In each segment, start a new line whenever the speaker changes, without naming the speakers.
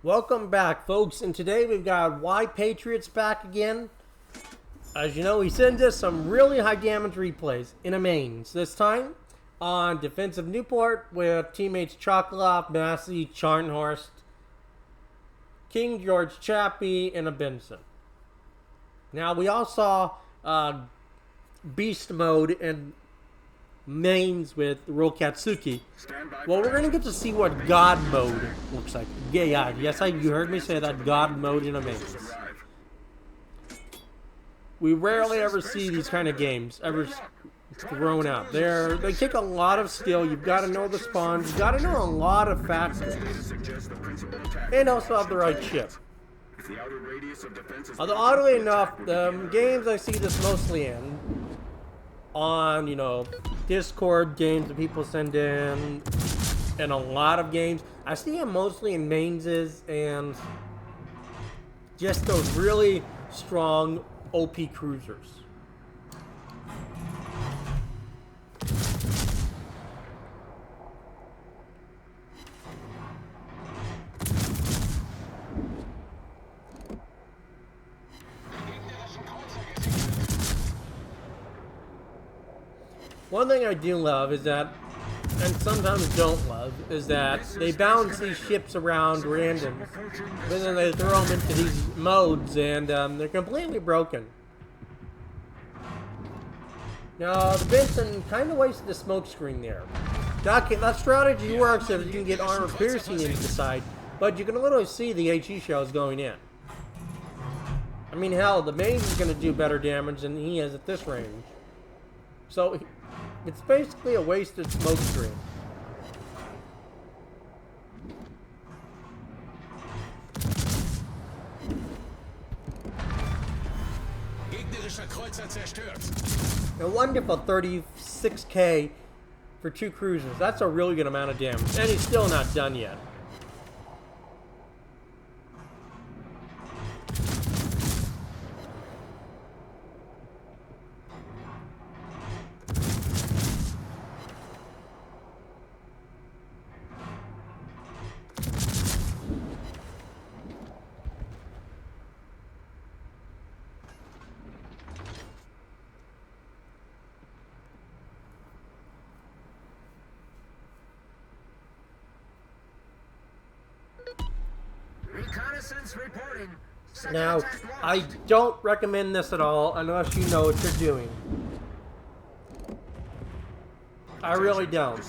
Welcome back, folks, and today we've got yUPPatriots back again. As you know, he sends us some really high damage replays in a Mainz. This time on defensive Newport with teammates Chocolate, Massey, Charnhorst, King George Chappie, and a Benson. Now, we all saw Beast Mode and Mainz with Rokatsuki. Well, we're going to get to see what God Mode looks like. Yeah, yes, you heard me say that, God Mode in a Mainz. We rarely ever see these kind of games ever thrown out. They take a lot of skill. You've got to know the spawns. You've got to know a lot of factors. And also have the right chip. Although, oddly enough, the games I see this mostly in, on, Discord games that people send in, and a lot of games, I see them mostly in Mainz's and just those really strong OP cruisers. One thing I do love is that, and sometimes don't love, is that they bounce these ships around random, but then they throw them into these modes, and they're completely broken. Now, the Benson kind of wasted the smoke screen there. That strategy works if you can get armor piercing into the side, but you can literally see the HE shells going in. I mean, hell, the Mainz is going to do better damage than he is at this range. So, it's basically a wasted smoke screen. A wonderful 36k for 2 cruisers. That's a really good amount of damage. And he's still not done yet.
Reporting.
Now, I don't recommend this at all unless you know what you're doing. I really don't.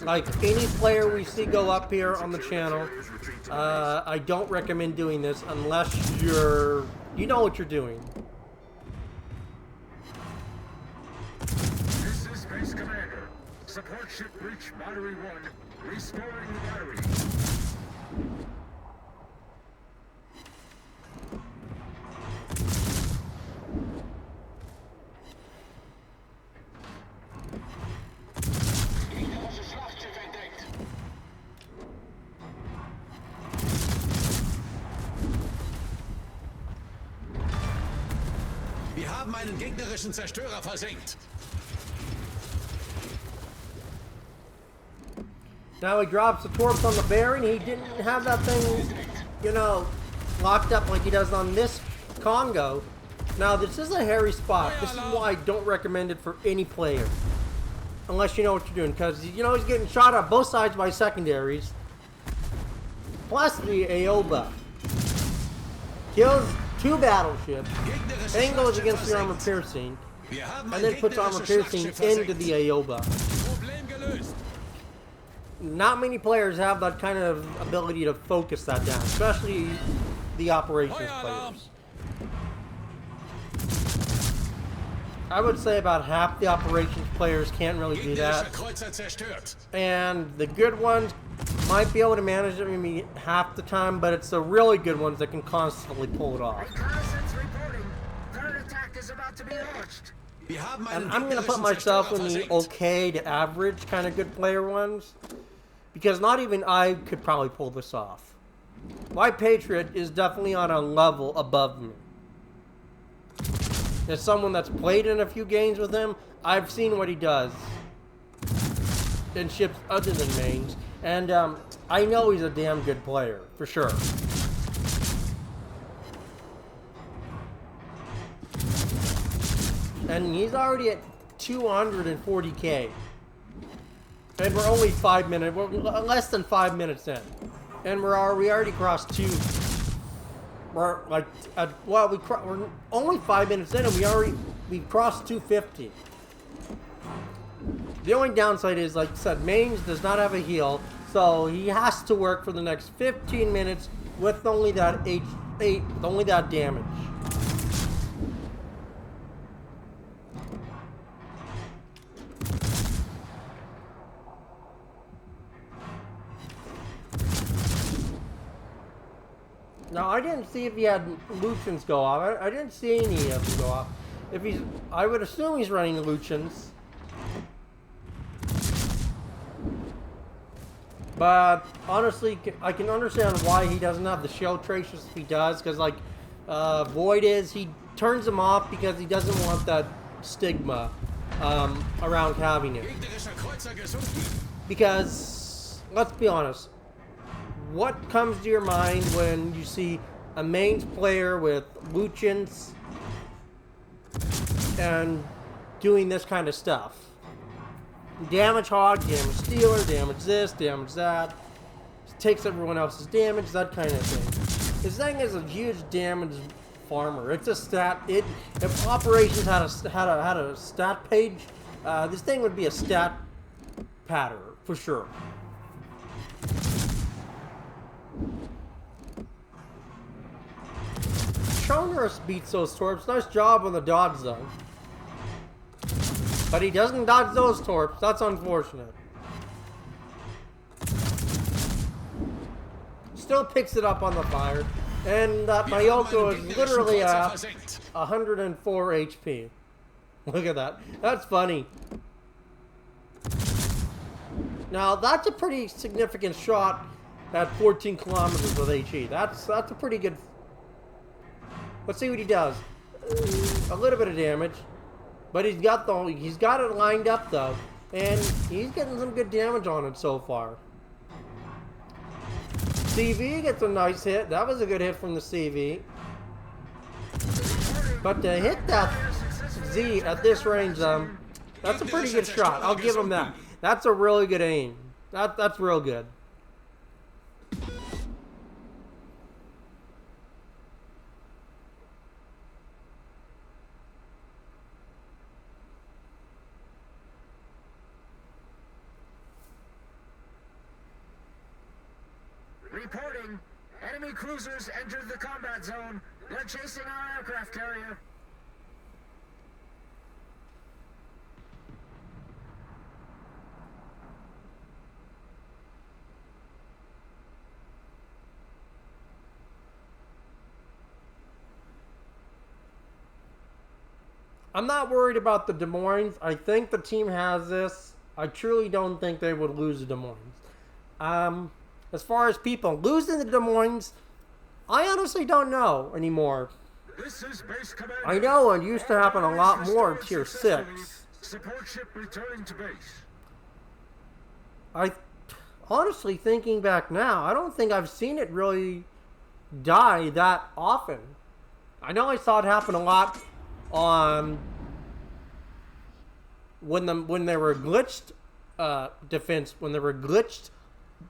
Like any player we see go up here on the channel, I don't recommend doing this unless you know what you're doing.
This is Base Commander. Support ship reach Battery 1. Restoring the battery.
Wir haben einen gegnerischen Zerstörer versenkt.
Now he drops the torps on the bearing. He didn't have that thing, locked up like he does on this Congo. Now, this is a hairy spot. This is why I don't recommend it for any player. Unless you know what you're doing. Because, he's getting shot at both sides by secondaries. Plus the AOBA. Kills 2 battleships. And goes against the armor piercing. And then puts armor piercing into the AOBA. Not many players have that kind of ability to focus that down. Especially the operations players. I would say about half the operations players can't really do that. And the good ones might be able to manage it maybe half the time, but it's the really good ones that can constantly pull it off.
Third attack is about to be launched.
And I'm going to put myself in the okay to average kind of good player ones, because not even I could probably pull this off. yUPPatriot is definitely on a level above me. As someone that's played in a few games with him, I've seen what he does in ships other than Mainz, And I know he's a damn good player, for sure. And he's already at 240K. And we're only 5 minutes, we're less than 5 minutes in. And we already crossed two. We're like, we're only 5 minutes in and we crossed 250. The only downside is, like I said, Mainz does not have a heal, so he has to work for the next 15 minutes with only that only that damage. Now, I didn't see if he had Lucians go off. I didn't see any of them go off. If he's, I would assume he's running Lucians. But honestly, I can understand why he doesn't have the shell traces if he does, because like Void is, he turns them off because he doesn't want that stigma around having it. Because let's be honest, what comes to your mind when you see a Mainz player with Lucians and doing this kind of stuff? Damage Hog, damage Stealer, damage this, damage that. Takes everyone else's damage, that kind of thing. This thing is a huge damage farmer. It's a stat. If Operations had a stat page, this thing would be a stat patter for sure. Chonrus beats those torps. Nice job on the dodge though. But he doesn't dodge those torps. That's unfortunate. Still picks it up on the fire. And that Mayoko is literally at 104 HP. Look at that. That's funny. Now, that's a pretty significant shot at 14 kilometers with HE. That's a pretty good... Let's see what he does. A little bit of damage. But he's got it lined up though, and he's getting some good damage on it so far. CV gets a nice hit. That was a good hit from the CV. But to hit that Z at this range, that's a pretty good shot. I'll give him that. That's a really good aim. That's real good.
Reporting. Enemy cruisers entered the combat zone. They're chasing our aircraft carrier.
I'm not worried about the Des Moines. I think the team has this. I truly don't think they would lose the Des Moines. As far as people losing the Des Moines, I honestly don't know anymore.
This is base commander.
I know it used to happen a lot more in Tier 6.
Support ship returning to base.
Honestly, thinking back now, I don't think I've seen it really die that often. I know I saw it happen a lot on when they were glitched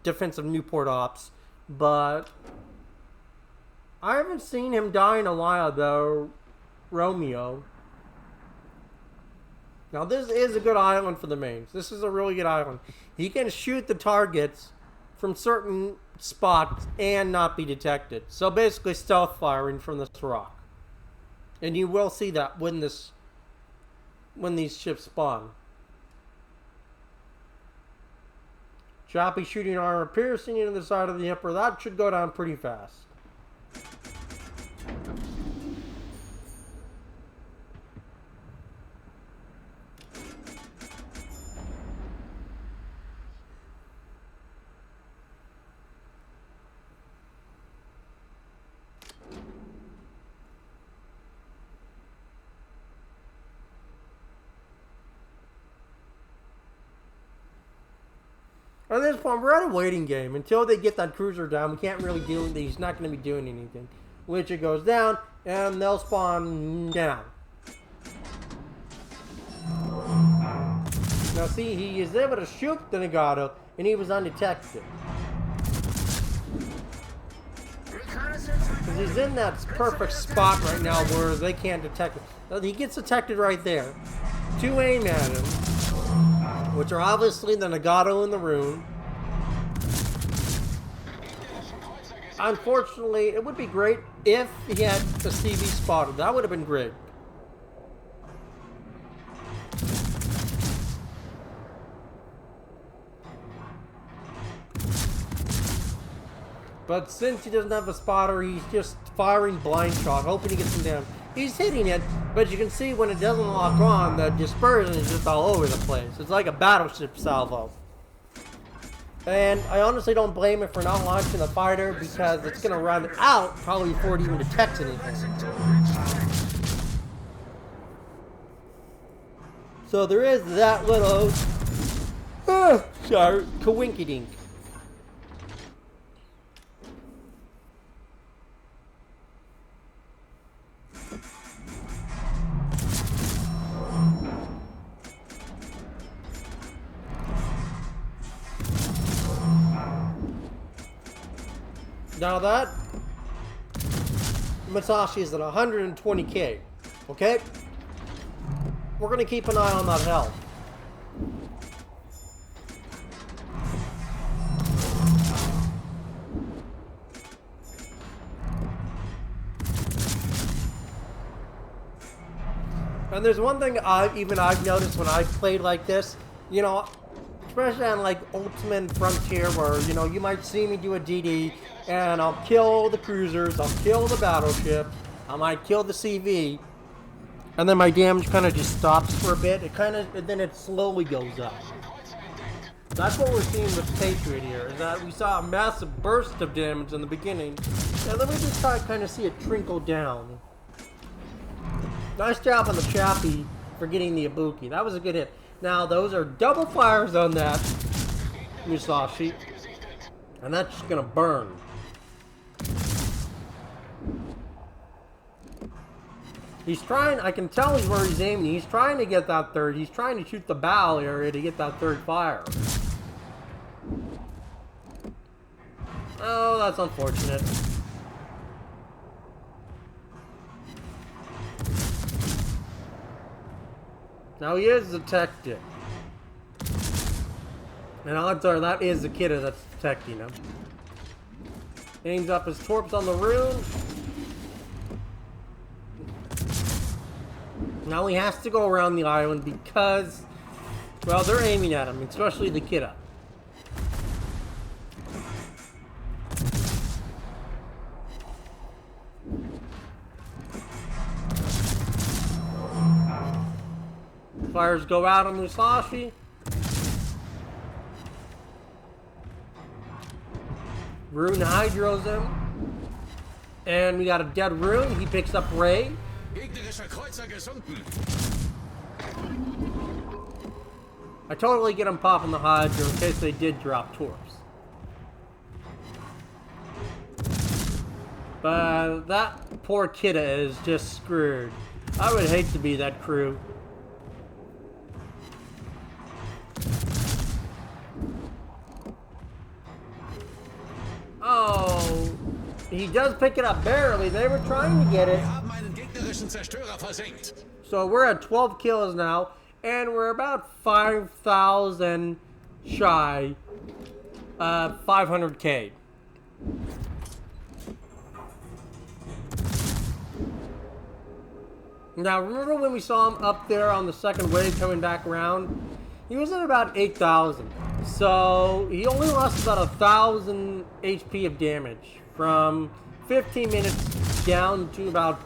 defensive Newport ops, but I haven't seen him die in a while though. Romeo. Now this is a good island for the Mainz. This is a really good island. He can shoot the targets from certain spots and not be detected. So basically stealth firing from this rock. And you will see that when these ships spawn. Choppy shooting armor piercing into the side of the Emperor. That should go down pretty fast. At this point, we're at a waiting game. Until they get that cruiser down, we can't really do anything. He's not going to be doing anything. Which it goes down, and they'll spawn down. Now see, he is able to shoot the Nagato, and he was undetected. Because he's in that perfect spot right now where they can't detect him. Now, he gets detected right there. Two aim at him, which are obviously the Nagato in the room. Unfortunately, it would be great if he had the CV spotted. That would have been great. But since he doesn't have a spotter, he's just firing blind shot, hoping he gets him down. He's hitting it, but you can see when it doesn't lock on, the dispersion is just all over the place. It's like a battleship salvo. And I honestly don't blame him for not launching the fighter, because it's going to run out probably before it even detects anything. So there is that little coinkydink. Now that Masashi is at 120k, okay? We're going to keep an eye on that health. And there's one thing I've noticed when I've played like this, you know, especially on like Ultimate Frontier, where, you know, you might see me do a DD and I'll kill the cruisers, I'll kill the battleship, I might kill the CV, and then my damage kind of just stops for a bit. And then it slowly goes up. That's what we're seeing with Patriot here, is that we saw a massive burst of damage in the beginning, and then we just kind of see it trickle down. Nice job on the Chappie for getting the Ibuki. That was a good hit. Now, those are double fires on that Musashi, and that's just gonna burn. He's trying, I can tell he's where he's aiming. He's trying to get that third. He's trying to shoot the bow area to get that third fire. Oh, that's unfortunate. Now he is detected. And odds are that is the kiddo that's detecting him. Aims up his torps on the rune. Now he has to go around the island because, well, they're aiming at him, especially the kiddo. Fires go out on Musashi. Rune hydros him. And we got a dead rune. He picks up Ray. I totally get him popping the hydro in case they did drop torps. But that poor kidda is just screwed. I would hate to be that crew. Oh, he does pick it up barely. They were trying to get it. So we're at 12 kills now, and we're about 5,000 shy of 500k. Now, remember when we saw him up there on the second wave coming back around? He was at about 8,000. So he only lost about 1,000 HP of damage from 15 minutes down to about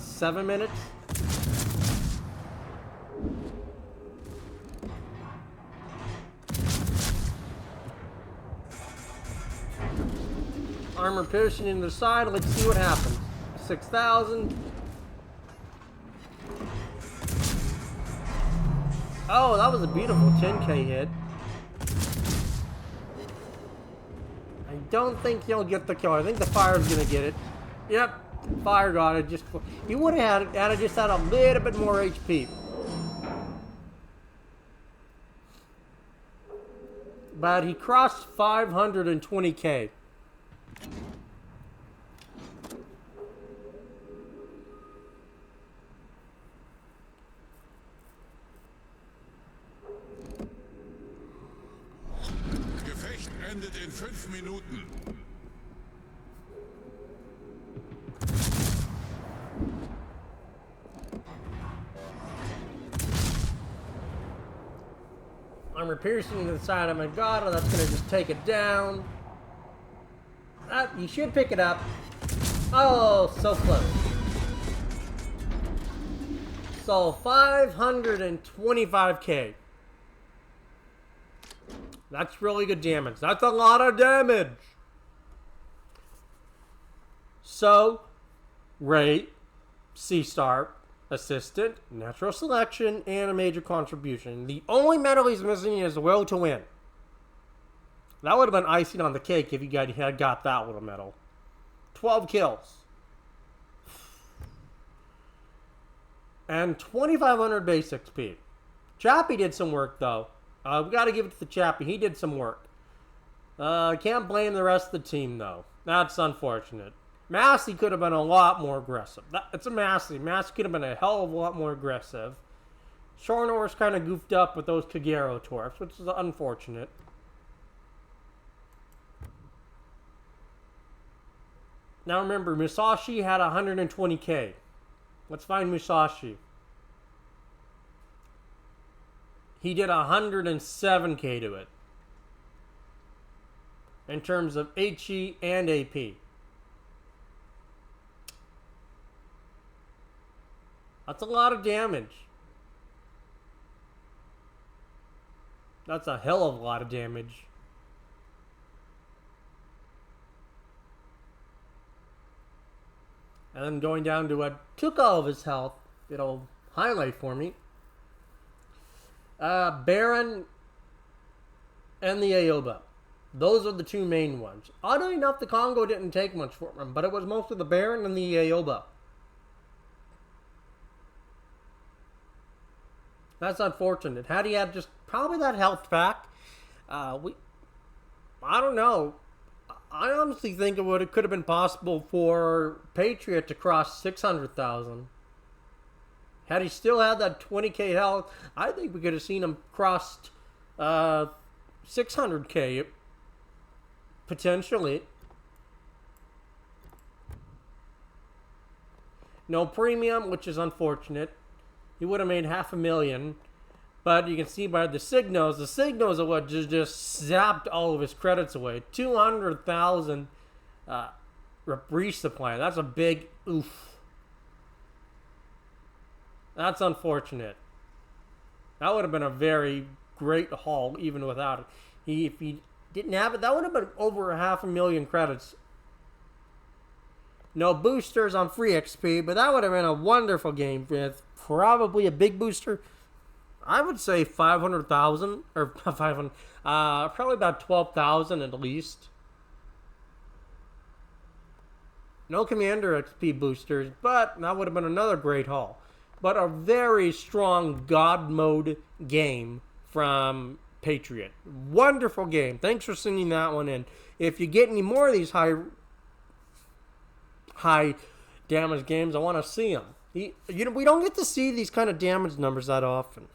7 minutes. Armor piercing in the side. Let's see what happens. 6,000. Oh, that was a beautiful 10k hit. don't think he'll get the kill. I think the fire's gonna get it. Yep, fire got it. Just he would have had it just had a little bit more HP. But he crossed 520K.
Gefecht endet in 5 Minuten.
Armor piercing to the side of my god, and that's gonna just take it down. You should pick it up. Oh, so close. So 525K. That's really good damage. That's a lot of damage. So, Ray, C-Star, Assistant, Natural Selection, and a major contribution. The only medal he's missing is Will to Win. That would have been icing on the cake if you had got that little medal. 12 kills. And 2,500 base XP. Chappie did some work, though. We got to give it to the Chappie. He did some work. Can't blame the rest of the team, though. That's unfortunate. Massey could have been a lot more aggressive. It's a Massey. Massey could have been a hell of a lot more aggressive. Shornor's kind of goofed up with those Kagero torps, which is unfortunate. Now remember, Musashi had 120K. Let's find Musashi. He did 107K to it. In terms of HE and AP. That's a lot of damage. That's a hell of a lot of damage. And then going down to what took all of his health, it'll highlight for me. Baron and the Aoba. Those are the two main ones. Oddly enough, the Congo didn't take much for him, but it was mostly the Baron and the Aoba. That's unfortunate. Had he had just probably that health back, I don't know. I honestly think it could have been possible for Patriot to cross 600,000. Had he still had that 20K health, I think we could have seen him crossed 600K potentially. No premium, which is unfortunate. He would have made 500,000, but you can see by the signals are what just zapped all of his credits away. 200,000 resupply. That's a big oof. That's unfortunate. That would have been a very great haul even without it. If he didn't have it, that would have been over 500,000 credits. No boosters on free XP, but that would have been a wonderful game with probably a big booster. I would say 500,000 or 500, probably about 12,000 at least. No commander XP boosters, but that would have been another great haul. But a very strong God Mode game from Patriot. Wonderful game. Thanks for sending that one in. If you get any more of these high damage games, I want to see them. We don't get to see these kind of damage numbers that often.